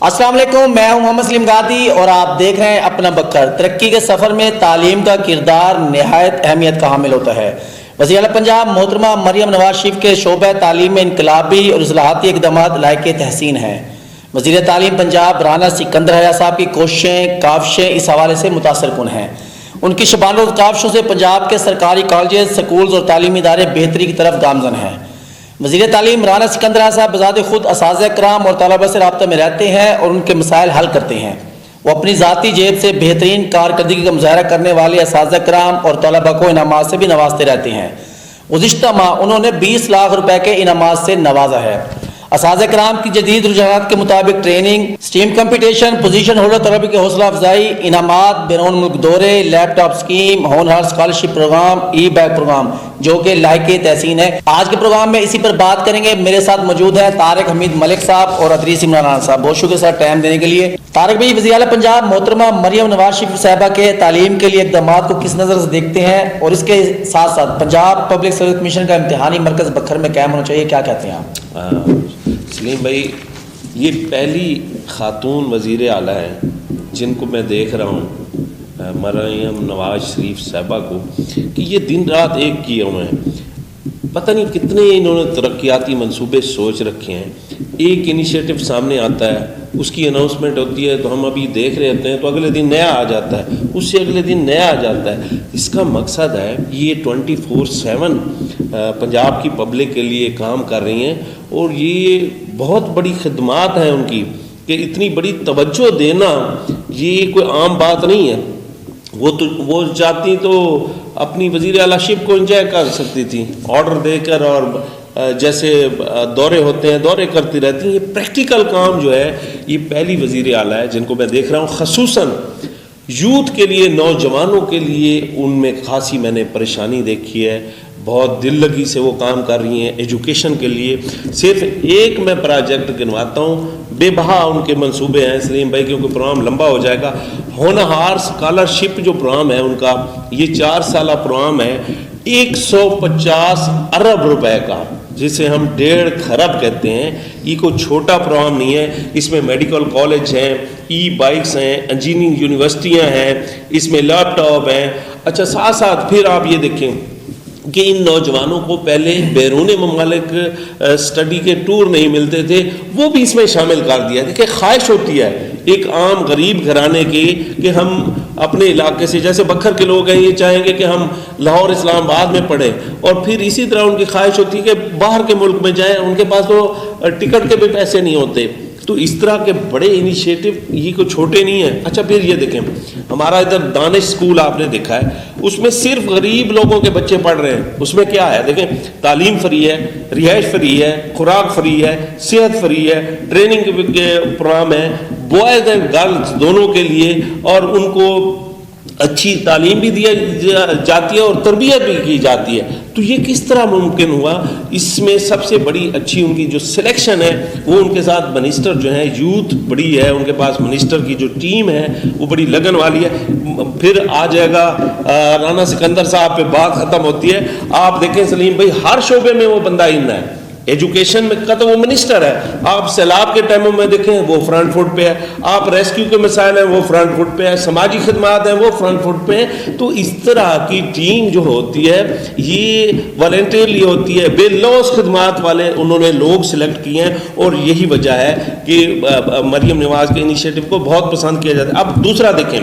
السلام علیکم، میں ہوں محمد سلیم غادی اور آپ دیکھ رہے ہیں اپنا بکر۔ ترقی کے سفر میں تعلیم کا کردار نہایت اہمیت کا حامل ہوتا ہے۔ وزیر اعلیٰ پنجاب محترمہ مریم نواز شریف کے شعبہ تعلیم میں انقلابی اور اصلاحاتی اقدامات لائق تحسین ہیں۔ وزیر تعلیم پنجاب رانا سکندر حیا صاحب کی کوششیں کاوشیں اس حوالے سے متاثر کن ہیں۔ ان کی شبانہ روز کاوشوں سے پنجاب کے سرکاری کالجز، سکولز اور تعلیمی ادارے بہتری کی طرف گامزن ہیں۔ وزیر تعلیم رانا سکندر حیا صاحب بذات خود اساتذہ کرام اور طلباء سے رابطہ میں رہتے ہیں اور ان کے مسائل حل کرتے ہیں۔ وہ اپنی ذاتی جیب سے بہترین کارکردگی کا مظاہرہ کرنے والے اساتذہ کرام اور طلباء کو انعامات سے بھی نوازتے رہتے ہیں۔ گزشتہ ماہ انہوں نے 20 لاکھ روپے کے انعامات سے نوازا ہے۔ اساتذہ کرام کی جدید رجحانات کے مطابق training, STEM competition, position holder طلباء کی حوصلہ افزائی، انعامات، بیرون ملک دورے، لیپ ٹاپ اسکیم، ہونہار scholarship programme, e bag programme جو کہ لائق تحسین ہے۔ آج کے پروگرام میں اسی پر بات کریں گے۔ میرے ساتھ موجود ہیں طارق حمید ملک صاحب اور ادریس عمران رانا صاحب۔ بہت شکریہ سر ٹائم دینے کے لیے۔ طارق بھائی، وزیر اعلیٰ پنجاب محترمہ مریم نواز شریف صاحبہ کے تعلیم کے لیے اقدامات کو کس نظر سے دیکھتے ہیں اور اس کے ساتھ ساتھ پنجاب پبلک سروس کمیشن کا امتحانی مرکز بکھر میں قائم ہونا چاہیے، کیا کہتے ہیں آپ؟ سلیم بھائی، یہ پہلی خاتون وزیر اعلیٰ ہیں جن کو میں دیکھ رہا ہوں، مریم نواز شریف صاحبہ کو، کہ یہ دن رات ایک کیے ہوئے ہیں۔ پتہ نہیں کتنے انہوں نے ترقیاتی منصوبے سوچ رکھے ہیں۔ ایک انیشیٹو سامنے آتا ہے، اس کی اناؤنسمنٹ ہوتی ہے تو ہم ابھی دیکھ رہے ہوتے ہیں تو اگلے دن نیا آ جاتا ہے، اس سے اگلے دن نیا آ جاتا ہے۔ اس کا مقصد ہے یہ 24/7 پنجاب کی پبلک کے لیے کام کر رہی ہیں اور یہ بہت بڑی خدمات ہیں ان کی، کہ اتنی بڑی توجہ دینا یہ کوئی عام بات نہیں ہے۔ وہ چاہتی تو اپنی وزیر اعلیٰ شپ کو انجوائے کر سکتی تھی، آرڈر دے کر، اور جیسے دورے ہوتے ہیں دورے کرتی رہتی ہیں۔ یہ پریکٹیکل کام جو ہے یہ پہلی وزیر اعلیٰ ہے جن کو میں دیکھ رہا ہوں، خصوصاً یوتھ کے لیے، نوجوانوں کے لیے ان میں خاصی میں نے پریشانی دیکھی ہے۔ بہت دل لگی سے وہ کام کر رہی ہیں ایجوکیشن کے لیے۔ صرف ایک میں پروجیکٹ گنواتا ہوں، بے بہا ان کے منصوبے ہیں سلیم بھائی، کیونکہ پروگرام لمبا ہو جائے گا۔ ہونہار اسکالرشپ جو پروگرام ہے ان کا، یہ 4 سالہ پروگرام ہے، 150 ارب روپے کا، جسے ہم 1.5 خرب کہتے ہیں۔ یہ کوئی چھوٹا پروگرام نہیں ہے۔ اس میں میڈیکل کالج ہیں، ای بائکس ہیں، انجینئرنگ یونیورسٹیاں ہیں، اس میں لیپ ٹاپ ہیں۔ اچھا، ساتھ ساتھ پھر آپ یہ دیکھیں کہ ان نوجوانوں کو پہلے بیرون ممالک اسٹڈی کے ٹور نہیں ملتے تھے، وہ بھی اس میں شامل کر دیا۔ دیکھیں، خواہش ہوتی ہے ایک عام غریب گھرانے کی کہ ہم اپنے علاقے سے، جیسے بکھر کے لوگ ہیں، یہ چاہیں گے کہ ہم لاہور اسلام آباد میں پڑھیں، اور پھر اسی طرح ان کی خواہش ہوتی ہے کہ باہر کے ملک میں جائیں، ان کے پاس تو ٹکٹ کے بھی پیسے نہیں ہوتے۔ تو اس طرح کے بڑے انیشیٹو یہ کوئی چھوٹے نہیں ہیں۔ اچھا، پھر یہ دیکھیں، ہمارا ادھر دانش اسکول آپ نے دیکھا ہے، اس میں صرف غریب لوگوں کے بچے پڑھ رہے ہیں۔ اس میں کیا ہے؟ دیکھیں، تعلیم فری ہے، رہائش فری ہے، خوراک فری ہے، صحت فری ہے، ٹریننگ کے پروگرام ہے، بوائز اینڈ گرلز دونوں کے لیے، اور ان کو اچھی تعلیم بھی دی جاتی ہے اور تربیت بھی کی جاتی ہے۔ تو یہ کس طرح ممکن ہوا؟ اس میں سب سے بڑی اچھی ان کی جو سلیکشن ہے، وہ ان کے ساتھ منسٹر جو ہیں، یوتھ بڑی ہے ان کے پاس، منسٹر کی جو ٹیم ہے وہ بڑی لگن والی ہے۔ پھر آ جائے گا رانا سکندر صاحب پہ بات ختم ہوتی ہے۔ آپ دیکھیں سلیم بھائی، ہر شعبے میں وہ بندہ ان ہے۔ ایجوکیشن میں کا تو وہ منسٹر ہے، آپ سیلاب کے ٹائموں میں دیکھیں وہ فرنٹ فٹ پہ ہے، آپ ریسکیو کے مسائل ہیں وہ فرنٹ فٹ پہ ہے، سماجی خدمات ہیں وہ فرنٹ فٹ پہ ہیں۔ تو اس طرح کی ٹیم جو ہوتی ہے یہ والنٹیرلی ہوتی ہے، بے لوث خدمات والے انہوں نے لوگ سلیکٹ کیے ہیں، اور یہی وجہ ہے کہ مریم نواز کے انیشیٹو کو بہت پسند کیا جاتا ہے۔ اب دوسرا دیکھیں،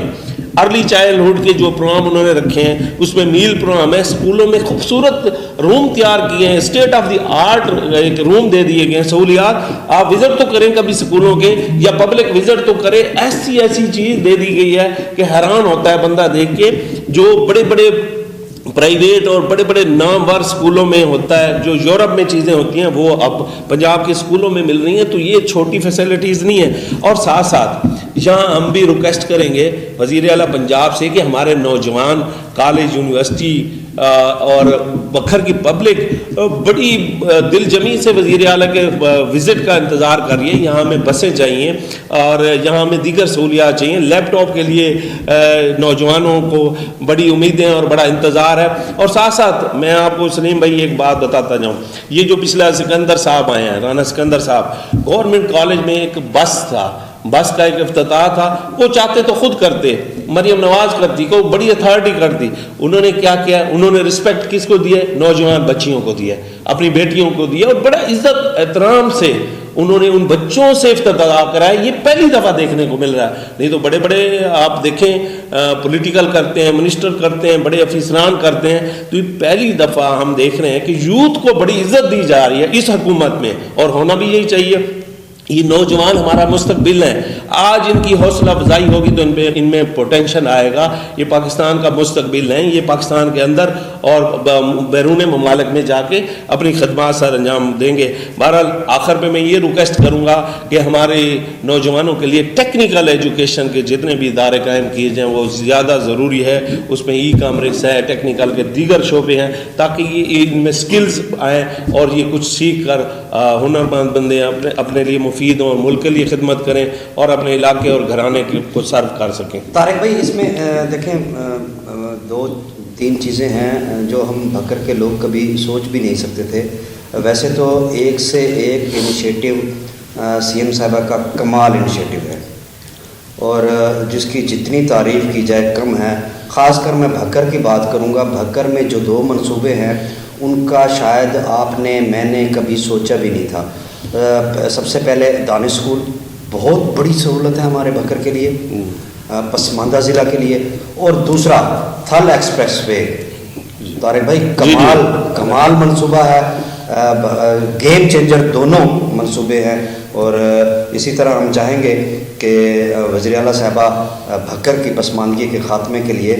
ارلی چائلڈہڈ کے جو پروگرام انہوں نے رکھے ہیں، اس میں میل پروگرام ہے، اسکولوں میں خوبصورت روم تیار کیے ہیں، اسٹیٹ آف دی آرٹ ایک روم دے دیے گئے ہیں، سہولیات۔ آپ وزٹ تو کریں کبھی اسکولوں کے، یا پبلک وزٹ تو کریں، ایسی چیز دے دی گئی ہے کہ حیران ہوتا ہے بندہ دیکھ کے۔ جو بڑے بڑے پرائیویٹ اور بڑے بڑے نامور اسکولوں میں ہوتا ہے، جو یورپ میں چیزیں ہوتی ہیں، وہ اب پنجاب کے اسکولوں میں مل رہی ہیں۔ تو یہ چھوٹی فیسلٹیز نہیں ہیں۔ اور ساتھ ساتھ یہاں ہم بھی ریکویسٹ کریں گے وزیر اعلیٰ پنجاب سے کہ ہمارے نوجوان کالج، یونیورسٹی اور بکھر کی پبلک بڑی دل جمی سے وزیر اعلیٰ کے وزٹ کا انتظار کر رہی ہے۔ یہاں ہمیں بسیں چاہیے اور یہاں ہمیں دیگر سہولیات چاہیے۔ لیپ ٹاپ کے لیے نوجوانوں کو بڑی امیدیں اور بڑا انتظار ہے۔ اور ساتھ ساتھ میں آپ کو سلیم بھائی ایک بات بتاتا جاؤں، یہ جو پچھلا سکندر صاحب آئے ہیں، رانا سکندر صاحب، گورنمنٹ کالج میں ایک بس تھا، बस का एक इफ्तिताह था, वो चाहते तो खुद करते, मरियम नवाज करती, को बड़ी अथॉरिटी करती। उन्होंने क्या किया, उन्होंने रिस्पेक्ट किसको दिए, नौजवान बच्चियों को दिया, अपनी बेटियों को दिया, और बड़ा इज्जत एहतराम से उन्होंने उन बच्चों से इफ्तिताह कराया। ये पहली दफ़ा देखने को मिल रहा है, नहीं तो बड़े बड़े आप देखें पॉलिटिकल करते हैं, मिनिस्टर करते हैं, बड़े अफिसरान करते हैं, तो ये पहली दफ़ा हम देख रहे हैं कि यूथ को बड़ी इज्जत दी जा रही है इस हुकूमत में, और होना भी यही चाहिए। ये नौजवान हमारा मुस्तकबिल हैं, आज इनकी हौसला अफजाई होगी तो इनमें पोटेंशियल आएगा। ये पाकिस्तान का मुस्तकबिल हैं, ये पाकिस्तान के अंदर और बैरून ममालिक में जाके अपनी खदमात सर अंजाम देंगे। बहरहाल आखिर पे मैं ये रिक्वेस्ट करूँगा कि हमारे नौजवानों के लिए टेक्निकल एजुकेशन के जितने भी इदारे कायम किए जाएँ वो ज़्यादा ज़रूरी है। उसमें ई कॉमर्स है, टेक्निकल के दीगर शोबे हैं, ताकि ये इनमें स्किल्स आएँ और ये कुछ सीख कर हुनरमंद बंदे अपने लिए मुफीद और मुल्क के लिए खिदमत करें और अपने इलाके और घराने को सर्व कर सकें। तारिक भाई, इसमें देखें दो तीन चीज़ें हैं जो हम भक्कर के लोग कभी सोच भी नहीं सकते थे। वैसे तो एक से एक इनिशिएटिव सीएम साहिबा का कमाल इनिशिएटिव है और जिसकी जितनी तारीफ़ की जाए कम है। ख़ासकर मैं भक्कर की बात करूँगा, भक्कर में जो दो मंसूबे हैं उनका शायद मैंने कभी सोचा भी नहीं था। सबसे पहले दानिश स्कूल बहुत बड़ी सहूलत है हमारे भक्कर के लिए, पसमानदा ज़िला के लिए, और दूसरा थल एक्सप्रेस वे। तारिक भाई, कमाल मंसूबा है, गेम चेंजर दोनों मंसूबे हैं। और इसी तरह हम चाहेंगे कि वज़ीर आला साहिबा भक्कर की पसमानदगी के ख़ात्मे के लिए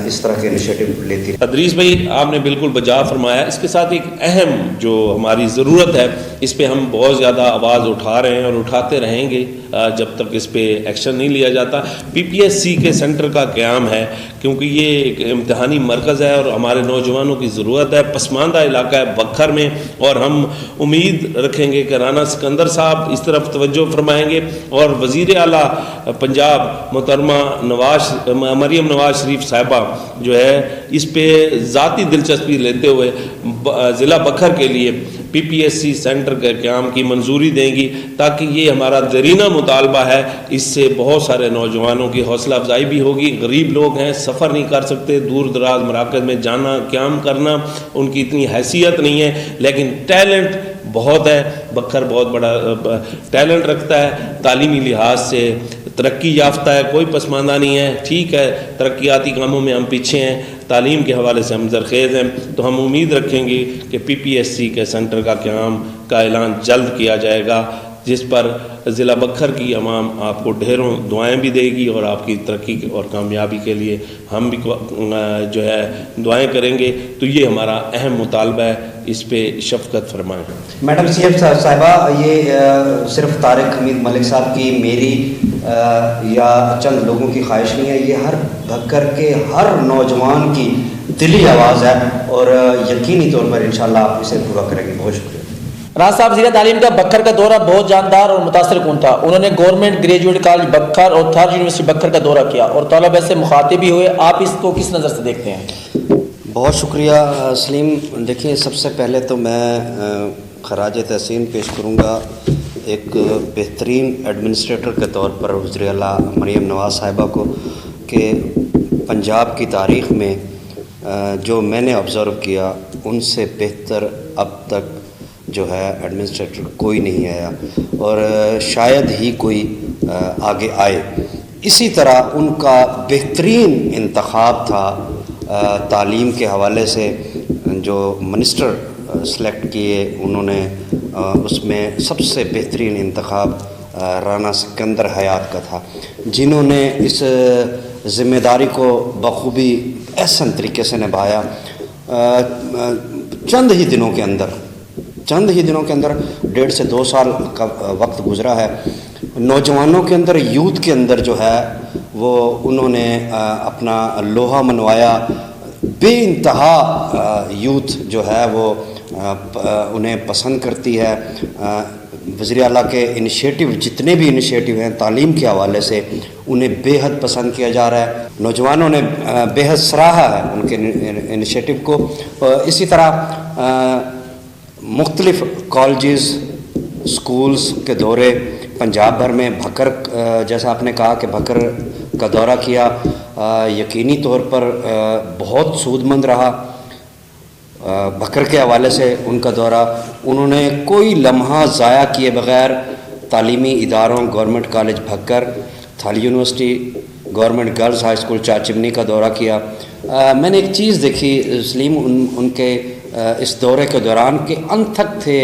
इस तरह के इनिशिएटिव लेती है। अदरीस भाई, आपने बिल्कुल बजा फरमाया। इसके साथ एक अहम जो हमारी ज़रूरत है, इस पे हम बहुत ज़्यादा आवाज़ उठा रहे हैं और उठाते रहेंगे जब तक इस पे एक्शन नहीं लिया जाता। पीपीएससी के सेंटर का क़याम है, क्योंकि ये एक इम्तहानी मरकज़ है और हमारे नौजवानों की ज़रूरत है। पसमानदा इलाका है बक्खर में, और हम उम्मीद रखेंगे कि राना सिकंदर साहब इस तरफ तवज्जो फरमाएंगे और वज़ीर आला पंजाब मोहतरमा मरियम नवाज शरीफ साहिबा जो है इस पे ज़ाती दिलचस्पी लेते हुए ज़िला बक्खर के लिए पीपीएससी सेंटर के क़याम की मंजूरी देंगी, ताकि ये हमारा दरीना मुतालबा है। इससे बहुत सारे नौजवानों की हौसला अफजाई भी होगी। गरीब लोग हैं, सफ़र नहीं कर सकते, दूर दराज मराकज़ में जाना क़याम करना उनकी इतनी हैसियत नहीं है, लेकिन टैलेंट बहुत है। बक्खर बहुत बड़ा टैलेंट रखता है, तालीमी लिहाज से तरक्की याफ्ता है, कोई पसमानदा नहीं है। ठीक है, तरक्याती कामों में हम पीछे हैं, तालीम के हवाले से हम ज़रखेज़ हैं, तो हम उम्मीद रखेंगे कि पीपीएससी के सेंटर का क़याम का ऐलान जल्द किया जाएगा, जिस पर ज़िला बक्खर की अवाम आपको ढेरों दुआएं भी देगी और आपकी तरक्की और कामयाबी के लिए हम भी जो है दुआएं करेंगे। तो ये हमारा अहम मुतालबा है, इस पे शफ़क़त फरमाएं। मैडम सीएम साहिबा, ये सिर्फ तारिक हमीद मलिक साहब की, मेरी या चंद लोगों की ख्वाहिश नहीं है, ये हर भक्कर के हर नौजवान की दिली आवाज़ है और यकीनी तौर पर इंशाल्लाह आप इसे पूरा करेंगे। बहुत शुक्रिया। राज साहब, ज़िला तालीम का बक्खर का दौरा बहुत जानदार और मुतासर कौन था। उन्होंने गवर्नमेंट ग्रेजुएट कॉलेज बक्खर और थर्ड यूनिवर्सिटी बक्खर का दौरा किया और तलबा से मुखातिब भी हुए। आप इसको किस नज़र से देखते हैं? बहुत शुक्रिया सलीम। देखिए, सबसे पहले तो मैं खराज तहसीन पेश करूँगा एक बेहतरीन एडमिनिस्ट्रेटर के तौर पर वज़ीर आला मरियम नवाज़ साहिबा को, कि पंजाब की तारीख़ में जो मैंने ऑब्ज़र्व किया उनसे बेहतर अब तक जो है एडमिनिस्ट्रेटर कोई नहीं आया और शायद ही कोई आगे आए। इसी तरह उनका बेहतरीन इंतखाब था तालीम के हवाले से, जो मिनिस्टर सेलेक्ट किए उन्होंने उसमें सबसे बेहतरीन इंतखाब राना सिकंदर हयात का था, जिन्होंने इस ज़िम्मेदारी को बखूबी एहसन तरीके से निभाया। चंद ही दिनों के अंदर 1.5 से 2 साल का वक्त गुज़रा है। नौजवानों के अंदर, यूथ के अंदर जो है वो उन्होंने अपना लोहा मनवाया। बेइंतहा यूथ जो है वो उन्हें पसंद करती है। वज़ीर आला के इनिशिएटिव, जितने भी इनिशिएटिव हैं तालीम के हवाले से, उन्हें बेहद पसंद किया जा रहा है। नौजवानों ने बेहद सराहा है उनके इनिशिएटिव को। इसी तरह मुख्तलिफ़ कॉलेजेस, स्कूल्स के दौरे पंजाब भर में भक्कर, जैसा आपने कहा कि भक्कर का दौरा किया, यकीनी तौर पर बहुत सूदमंद रहा। भक्कर के हवाले से उनका दौरा, उन्होंने कोई लम्हा ज़ाया किए बग़ैर तालीमी इदारों, government college Bhakkar, Thal university, government girls high school चाचिमनी का दौरा किया। मैंने एक चीज़ देखी सलीम, उनके इस दौरे के दौरान कि अनथक थे,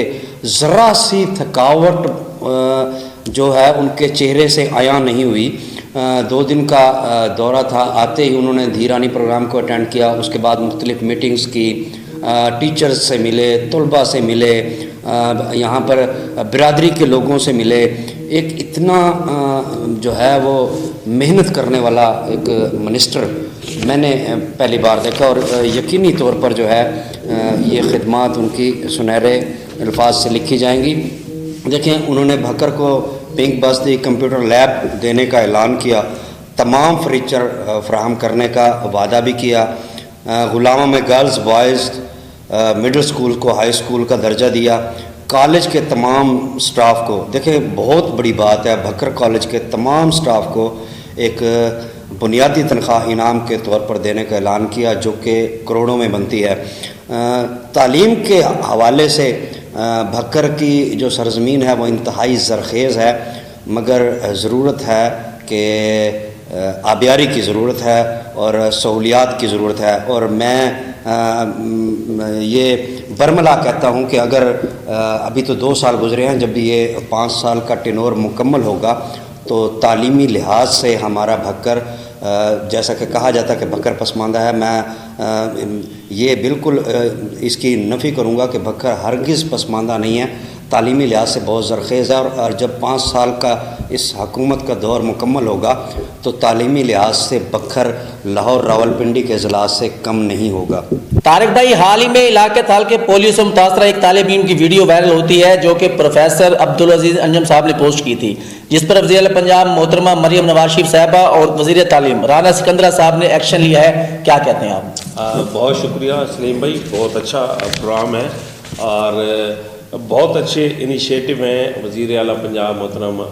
ज़रा सी थकावट जो है उनके चेहरे से आया नहीं हुई। 2 दिन का दौरा था, आते ही उन्होंने धीरानी प्रोग्राम को अटेंड किया, उसके बाद मुख्तलिफ़ मीटिंग्स की, टीचर्स से मिले, तलबा से मिले, यहाँ पर बिरादरी के लोगों से मिले। एक इतना जो है वो मेहनत करने वाला एक मिनिस्टर मैंने पहली बार देखा, और यकीनी तौर पर जो है ये खिदमात उनकी सुनहरे अल्फाज से लिखी जाएंगी। देखें, उन्होंने भक्कर को पिंक बस दी, कंप्यूटर लैब देने का ऐलान किया, तमाम फर्नीचर फराहम करने का वादा भी किया, गुलामा में गर्ल्स बॉयज़ मिडिल स्कूल को हाई स्कूल का दर्जा दिया, कॉलेज के तमाम स्टाफ को, देखें बहुत बड़ी बात है, भक्कर कॉलेज के तमाम स्टाफ को एक बुनियादी तनख्वाह इनाम के तौर पर देने का ऐलान किया, जो कि करोड़ों में बनती है। तालीम के हवाले से भक्कर की जो सरज़मीन है वो इंतहाई ज़रख़ेज़ है, मगर ज़रूरत है कि आबियारी की ज़रूरत है और सहूलियात की ज़रूरत है। और मैं ये बरमला कहता हूँ कि अगर अभी तो 2 साल गुज़रे हैं, जब भी ये 5 साल का टेनोर मुकम्मल होगा तो तालीमी लिहाज से हमारा भक्कर, जैसा कि कहा जाता है कि भक्कर पसमानदा है, मैं ये बिल्कुल इसकी नफ़ी करूँगा कि भक्कर हरगिज़ पसमानदा नहीं है, तालीमी लिहाज से बहुत ज़रख़ेज़ है। और जब 5 साल का इस हुकूमत का दौर मुकम्मल होगा तो तालीमी लिहाज से भक्कर लाहौर रावलपिंडी के अजलास से कम नहीं होगा। तारिक भाई, हाल ही में इलाके थाल के पोलियो से मुतासरा एक तालिब इल्म की वीडियो वायरल होती है जो कि प्रोफेसर अब्दुल अजीज़ अंजुम साहब ने पोस्ट की थी, जिस पर वज़ीर पंजाब मोहतरमा मरियम नवाज शरीफ साहबा और वज़ीर तालीम राना सिकंदरा साहब ने एक्शन लिया है, क्या कहते हैं आप? बहुत शुक्रिया सलीम भाई, बहुत अच्छा प्रोग्राम है और बहुत अच्छे इनिशिएटिव हैं वज़ीर आला पंजाब मोहतरमा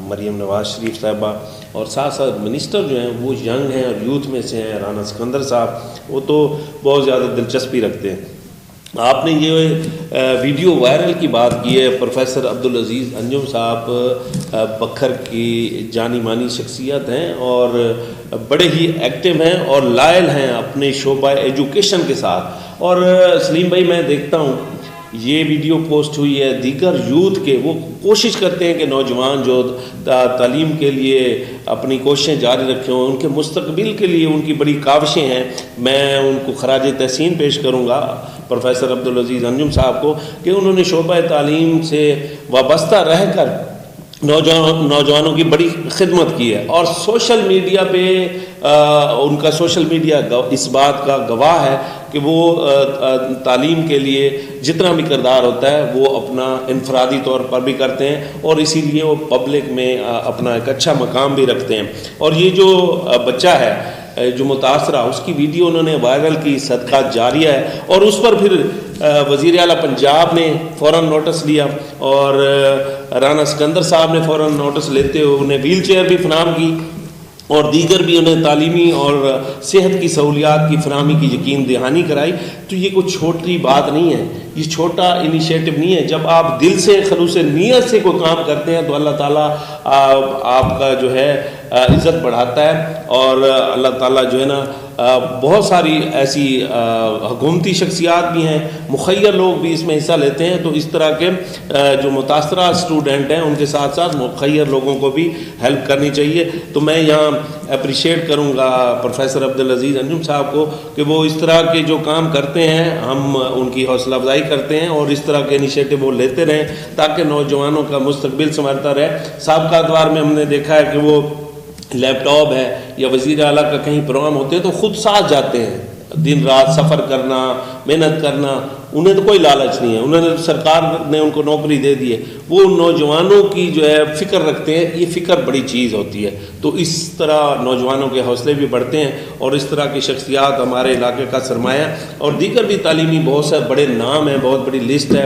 मरियम नवाज शरीफ साहबा, और साथ साथ मिनिस्टर जो हैं वो यंग हैं और यूथ में से हैं, राना सिकंदर साहब, वो तो बहुत ज़्यादा दिलचस्पी रखते हैं। आपने ये वीडियो वायरल की बात की है, प्रोफेसर अब्दुल अजीज़ अंजुम साहब बखर की जानी मानी शख्सियत हैं और बड़े ही एक्टिव हैं और लायल हैं अपने शोबा एजुकेशन के साथ। और सलीम भाई, मैं देखता हूँ ये वीडियो पोस्ट हुई है, दीगर यूथ के वो कोशिश करते हैं कि नौजवान जो तालीम के लिए अपनी कोशिशें जारी रखें, उनके मुस्तकबिल के लिए उनकी बड़ी काविशें हैं। मैं उनको खराज तहसीन पेश करूँगा प्रोफेसर अब्दुल अजीज़ अंजुम साहब को कि उन्होंने शोबा तालीम से वाबस्ता रह कर नौजवानों की बड़ी खिदमत की है और सोशल मीडिया पे उनका सोशल मीडिया इस बात का गवाह है कि वो तालीम के लिए जितना भी किरदार होता है वो अपना इनफरादी तौर पर भी करते हैं और इसीलिए वो पब्लिक में अपना एक अच्छा मकाम भी रखते हैं। और ये जो बच्चा है जो मुतासरा, उसकी वीडियो उन्होंने वायरल की, सदका जारिया है, और उस पर फिर वज़ीर आला पंजाब ने फ़ौरन नोटिस लिया और राना सिकंदर साहब ने फ़ौरन नोटिस लेते हुए उन्हें व्हील चेयर भी फराहम की और दीगर भी उन्हें तालीमी और सेहत की सहूलियात की फराहमी की यकीन दहानी कराई। तो ये कोई छोटी बात नहीं है, ये छोटा इनिशिएटिव नहीं है। जब आप दिल से खलूस नीयत से कोई काम करते हैं तो अल्लाह ताला आपका जो है इज़्ज़त बढ़ाता है और अल्लाह ताला जो है ना बहुत सारी ऐसी हुकूमती शख्सियात भी हैं, मुखय्यर लोग भी इसमें हिस्सा लेते हैं। तो इस तरह के जो मुतासरा स्टूडेंट हैं उनके साथ साथ मुखय्यर लोगों को भी हेल्प करनी चाहिए। तो मैं यहाँ अप्रिशिएट करूँगा प्रोफेसर अब्दुल अजीज़ अंजुम साहब को कि वो इस तरह के जो काम करते हैं हम उनकी हौसला अफजाई करते हैं और इस तरह के इनिशिएटिव वो लेते रहें ताकि नौजवानों का मुस्तकबिल संवरता रहे। साबिक़ा अदवार में हमने देखा है कि वो लैपटॉप है या वज़ीर आला का कहीं प्रोग्राम होते हैं तो ख़ुद साथ जाते हैं, दिन रात सफ़र करना मेहनत करना, उन्हें तो कोई लालच नहीं है, उन्होंने सरकार ने उनको नौकरी दे दी है, वो नौजवानों की जो है फ़िक्र रखते हैं। ये फ़िक्र बड़ी चीज़ होती है, तो इस तरह नौजवानों के हौसले भी बढ़ते हैं और इस तरह की शख्सियात हमारे इलाके का सरमाया। और दीगर भी तालीमी बहुत से बड़े नाम हैं, बहुत बड़ी लिस्ट है,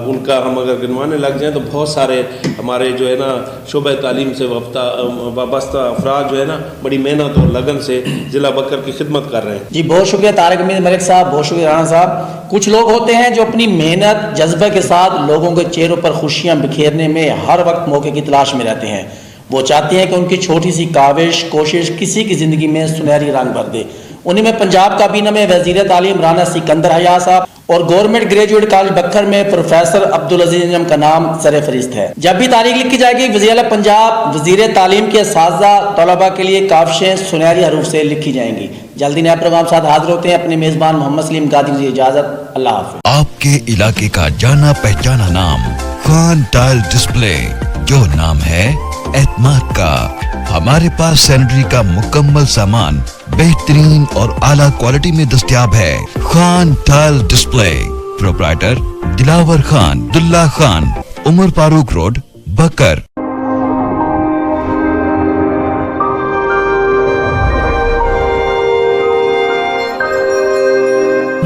उनका हम अगर गिनवाने लग जाएँ तो बहुत सारे हमारे जो है ना शोबे तालीम से वाबस्ता अफराद जो है ना बड़ी मेहनत और लगन से ज़िला बकर की खिदमत कर रहे हैं। जी बहुत शुक्रिया तारिक अमीर मलिक साहब, बहुत शुक्रिया राणा साहब। कुछ लोग होते हैं जो अपनी मेहनत जज्बे के साथ लोगों के चेहरों पर खुशियां बिखेरने में हर वक्त मौके की तलाश में रहते हैं। वो चाहते हैं कि उनकी छोटी सी काविश कोशिश किसी की ज़िंदगी में सुनहरी रंग भर दे। उन्हीं में पंजाब काबीना में वज़ीर तालीम राना सिकंदर हया साहब और गवर्नमेंट ग्रेजुएट कॉलेज बक्खर में प्रोफेसर अब्दुल अजीज अंजम का नाम सर फहरिस्त है। जब भी तारीख लिखी जाएगी वज़ीर आला पंजाब वज़ीर तालीम के असातिज़ा तलबा के लिए काविशें सुनहरी हरूफ से लिखी जाएंगी। जल्दी नया प्रोग्राम साथ हाजिर होते हैं। अपने मेज़बान मोहम्मद सलीम गादी की इजाज़त, अल्लाह हाफ़िज़। आपके इलाके का जाना पहचाना नाम खान टाइल डिस्प्ले, जो नाम है एतमाद का। हमारे पास सैनिटरी का मुकम्मल सामान बेहतरीन और आला क्वालिटी में दस्तयाब है। Khan tile display, proprietor Dilawar Khan, Dulla Khan, Umar Farooq road, Bhakkar.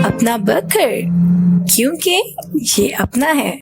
अपना बकर, क्योंकि ये अपना है।